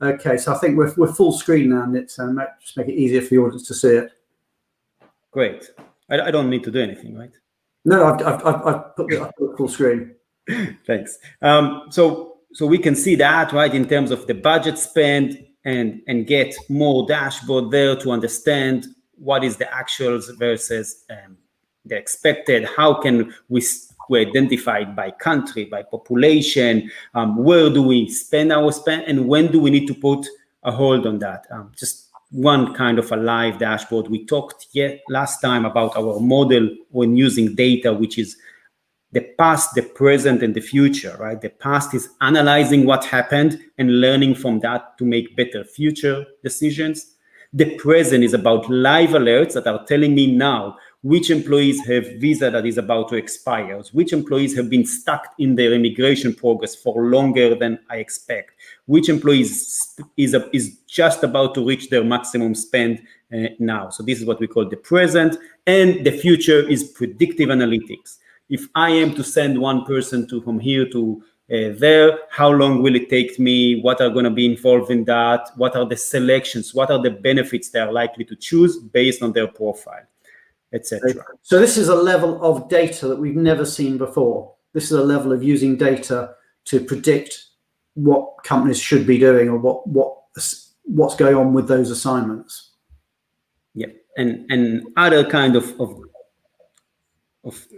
Okay, so I think we're full screen now, Nit, so just make it easier for the audience to see it. Great. I don't need to do anything, right? No, I've put it full screen. Thanks. So we can see that, right, in terms of the budget spend and get more dashboard there to understand what is the actuals versus the expected. How can we identify it by country, by population? Where do we spend our spend, and when do we need to put a hold on that? Just one kind of a live dashboard. We talked last time about our model when using data, which is the past, the present, and the future, right? The past is analyzing what happened and learning from that to make better future decisions. The present is about live alerts that are telling me now which employees have visa that is about to expire, which employees have been stuck in their immigration progress for longer than I expect, which employees is just about to reach their maximum spend now. So this is what we call the present, and the future is predictive analytics. If I am to send one person from here to there, how long will it take me? What are going to be involved in that? What are the selections? What are the benefits they are likely to choose based on their profile, etc. So this is a level of data that we've never seen before. This is a level of using data to predict what companies should be doing or what's going on with those assignments. Yeah, and other kind of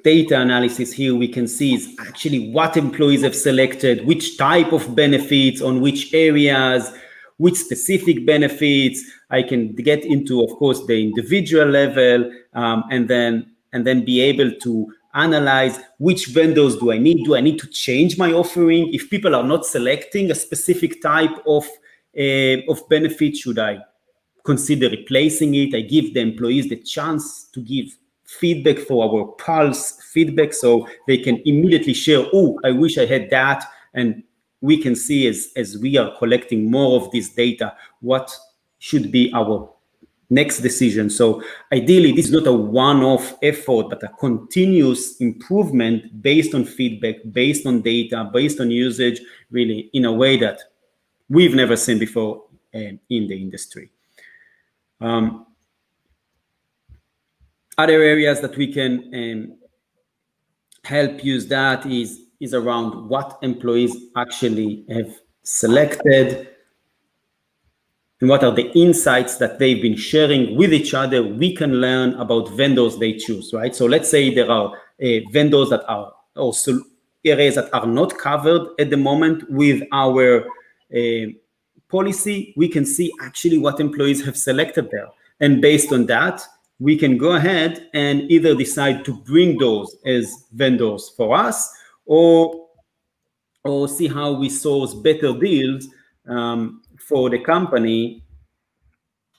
data analysis here we can see is actually what employees have selected, which type of benefits on which areas, which specific benefits. I can get into, of course, the individual level, and then be able to analyze which vendors do I need. Do I need to change my offering? If people are not selecting a specific type of benefit, should I consider replacing it? I give the employees the chance to give feedback for our pulse feedback, so they can immediately share, oh, I wish I had that. And we can see as we are collecting more of this data, what should be our next decision. So ideally, this is not a one-off effort, but a continuous improvement based on feedback, based on data, based on usage, really in a way that we've never seen before in the industry. Other areas that we can help use that is around what employees actually have selected and what are the insights that they've been sharing with each other. We can learn about vendors they choose, right? So let's say there are vendors that are also areas that are not covered at the moment with our policy. We can see actually what employees have selected there. And based on that, we can go ahead and either decide to bring those as vendors for us or see how we source better deals for the company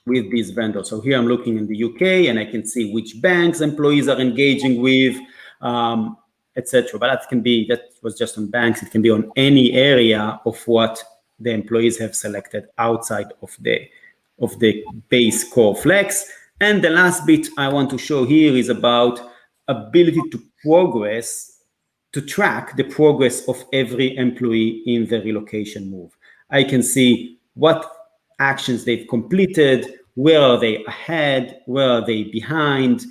with these vendors. So here I'm looking in the UK and I can see which banks employees are engaging with, etc. But that was just on banks. It can be on any area of what the employees have selected outside of the base core flex. And the last bit I want to show here is about ability to track the progress of every employee in the relocation move. I can see what actions they've completed, where are they ahead, where are they behind,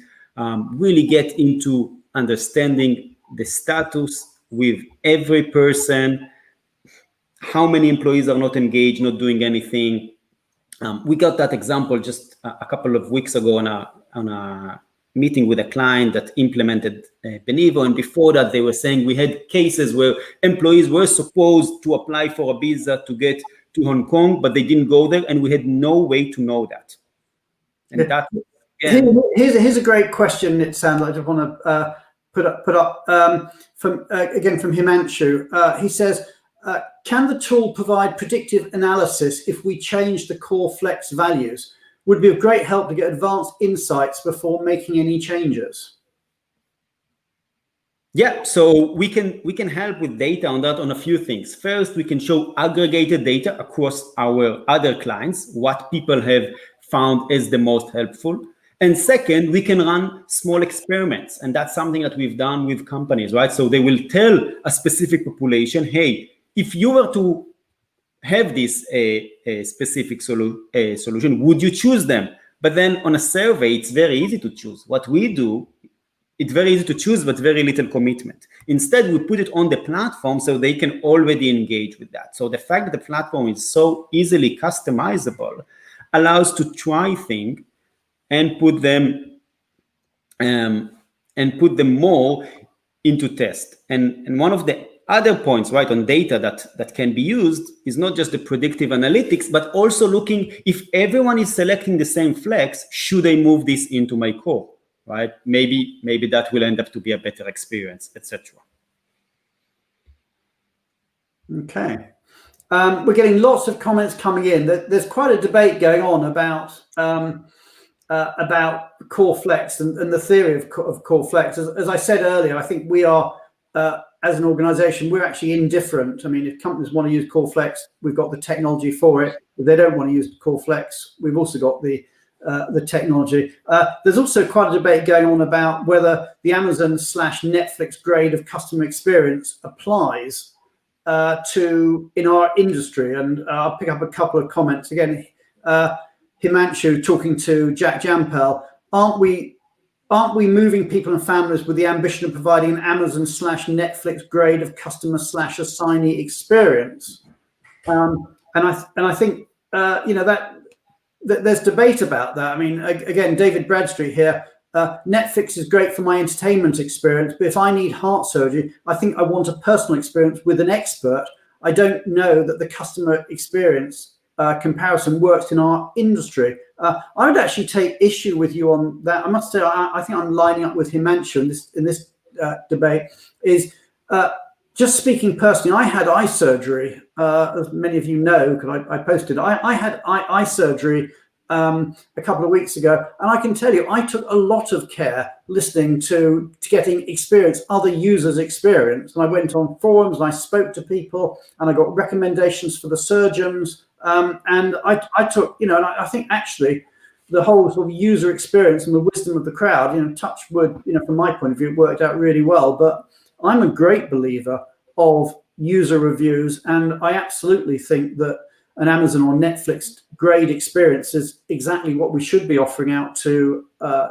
really get into understanding the status with every person, how many employees are not engaged, not doing anything, We got that example just a couple of weeks ago on a meeting with a client that implemented Benivo, and before that they were saying we had cases where employees were supposed to apply for a visa to get to Hong Kong, but they didn't go there, and we had no way to know that. And that again, here's a great question. It sounds like I just want to put up from again from Himanshu. He says, can the tool provide predictive analysis if we change the core flex values? Would be of great help to get advanced insights before making any changes. Yeah, so we can help with data on that on a few things. First, we can show aggregated data across our other clients, what people have found as the most helpful. And second, we can run small experiments, and that's something that we've done with companies, right? So they will tell a specific population, hey, if you were to have this a specific solution, would you choose them? But then on a survey, it's very easy to choose. What we do, it's very easy to choose, but very little commitment. Instead, we put it on the platform so they can already engage with that. So the fact that the platform is so easily customizable allows to try things and put them more into test. And one of the other points, right, on data that can be used is not just the predictive analytics, but also looking if everyone is selecting the same flex, should I move this into my core, right? Maybe that will end up to be a better experience, etc. Okay. We're getting lots of comments coming in. There's quite a debate going on about core flex and the theory of core flex. As I said earlier, I think we are, as an organization, we're actually indifferent. I mean, if companies want to use core flex, we've got the technology for it. If they don't want to use core flex, we've also got the technology. There's also quite a debate going on about whether the Amazon/Netflix grade of customer experience applies in our industry. And I'll pick up a couple of comments. Again, Himanshu talking to Jack Jampel, aren't we moving people and families with the ambition of providing an Amazon/Netflix grade of customer/assignee experience? And I think that there's debate about that. I mean, again, David Bradstreet here. Netflix is great for my entertainment experience, but if I need heart surgery, I think I want a personal experience with an expert. I don't know that the customer experience comparison works in our industry. I would actually take issue with you on that. I must say, I think I'm lining up with Himanshu in this debate. Is just speaking personally, I had eye surgery, as many of you know, because I posted. I had eye surgery a couple of weeks ago, and I can tell you, I took a lot of care listening to getting experience, other users' experience. And I went on forums and I spoke to people, and I got recommendations for the surgeons. And I took, and I think actually the whole sort of user experience and the wisdom of the crowd, touch wood, from my point of view, it worked out really well. But I'm a great believer of user reviews, and I absolutely think that an Amazon or Netflix grade experience is exactly what we should be offering out to our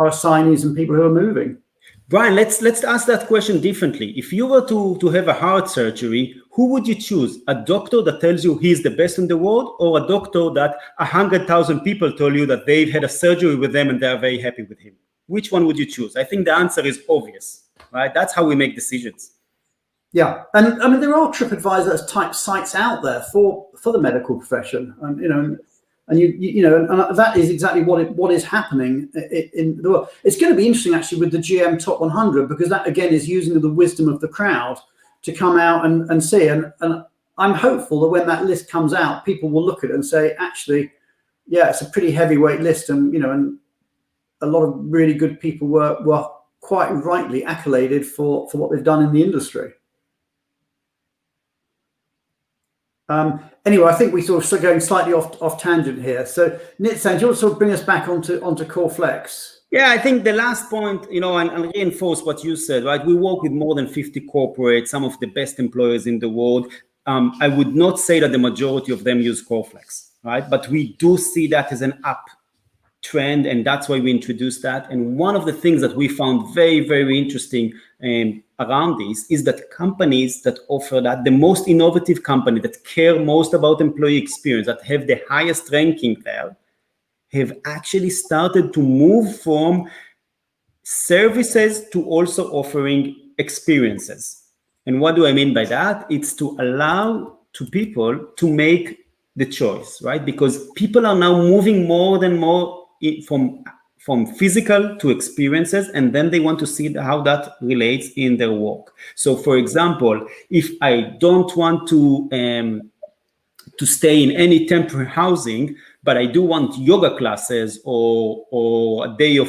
assignees and people who are moving. Brian, let's ask that question differently. If you were to have a heart surgery, who would you choose? A doctor that tells you he's the best in the world, or a doctor that 100,000 people tell you that they've had a surgery with them and they're very happy with him? Which one would you choose? I think the answer is obvious, right? That's how we make decisions. Yeah, and I mean there are TripAdvisor type sites out there for the medical profession, and and that is exactly what is happening in the world. It's going to be interesting actually with the GM Top 100, because that again is using the wisdom of the crowd to come out and see. And I'm hopeful that when that list comes out, people will look at it and say, actually, yeah, it's a pretty heavyweight list, and and a lot of really good people were quite rightly accoladed for what they've done in the industry. Anyway, I think we sort of going slightly off tangent here. So, Nitzan, do you want to sort of bring us back onto Core Flex? Yeah, I think the last point, and reinforce what you said, right? We work with more than 50 corporates, some of the best employers in the world. I would not say that the majority of them use Core Flex, right? But we do see that as an up trend, and that's why we introduced that. And one of the things that we found very, very interesting around this is that companies that offer that, the most innovative company that care most about employee experience, that have the highest ranking there, have actually started to move from services to also offering experiences. And what do I mean by that? It's to allow to people to make the choice, right? Because people are now moving more and more from physical to experiences, and then they want to see how that relates in their work. So, for example, if I don't want to stay in any temporary housing, but I do want yoga classes or a day of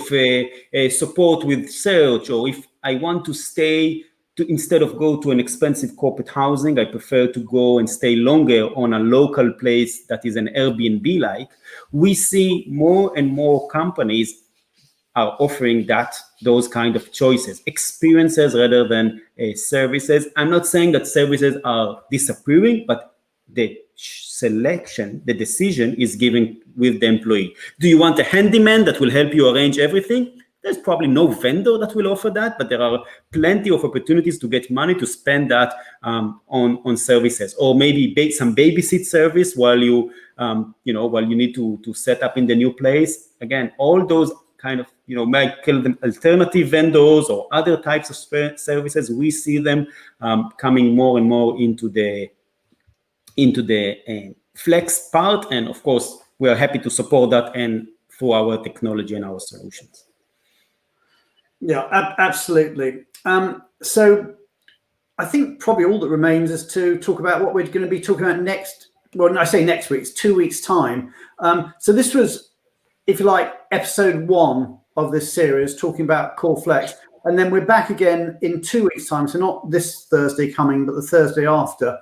support with search, or if I want to stay instead of go to an expensive corporate housing, I prefer to go and stay longer on a local place that is an Airbnb-like. We see more and more companies are offering those kind of choices, experiences rather than services. I'm not saying that services are disappearing, but the selection, the decision is given with the employee. Do you want a handyman that will help you arrange everything? There's probably no vendor that will offer that, but there are plenty of opportunities to get money to spend that on services, or maybe some babysit service while you need to set up in the new place. Again, all those kind of, might call them alternative vendors or other types of services. We see them coming more and more into the flex part, and of course, we are happy to support that and through our technology and our solutions. Yeah, absolutely. So I think probably all that remains is to talk about what we're going to be talking about next. Well, I say next week, it's 2 weeks' time. So this was, if you like, episode 1 of this series, talking about Core Flex. And then we're back again in 2 weeks' time. So not this Thursday coming, but the Thursday after.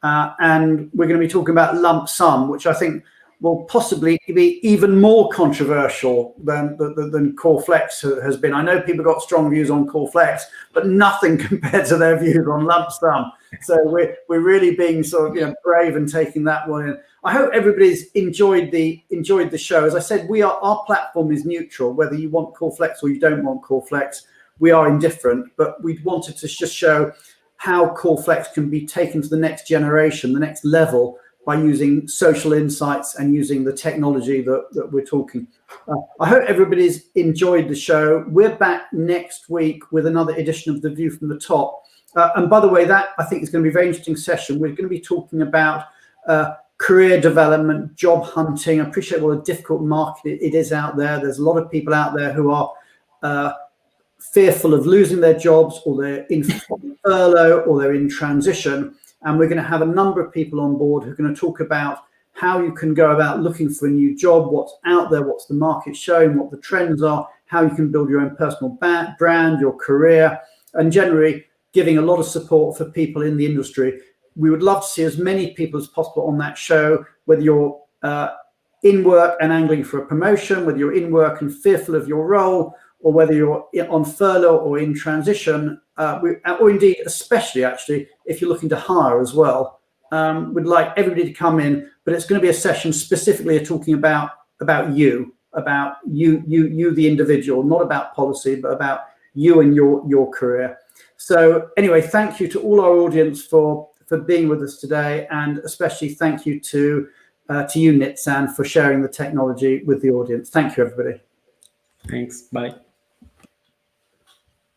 And we're going to be talking about lump sum, which I think will possibly be even more controversial than Core Flex has been. I know people got strong views on Core Flex, but nothing compared to their views on lump sum. So we're really being sort of brave and taking that one in. I hope everybody's enjoyed the show. As I said, our platform is neutral, whether you want Core Flex or you don't want Core Flex. We are indifferent, but we wanted to just show how Core Flex can be taken to the next generation, the next level, by using social insights and using the technology that we're talking. I hope everybody's enjoyed the show. We're back next week with another edition of The View from the Top. And by the way, that I think is going to be a very interesting session. We're going to be talking about career development, job hunting. I appreciate what a difficult market it is out there. There's a lot of people out there who are fearful of losing their jobs, or they're in furlough, or they're in transition. And we're going to have a number of people on board who are going to talk about how you can go about looking for a new job, what's out there, what's the market showing, what the trends are, how you can build your own personal brand, your career, and generally giving a lot of support for people in the industry. We would love to see as many people as possible on that show, whether you're in work and angling for a promotion, whether you're in work and fearful of your role, or whether you're on furlough or in transition, or indeed, especially actually, if you're looking to hire as well. We'd like everybody to come in, but it's going to be a session specifically talking about you, the individual, not about policy, but about you and your career. So anyway, thank you to all our audience for being with us today, and especially thank you to you, Nitsan, for sharing the technology with the audience. Thank you, everybody. Thanks. Bye.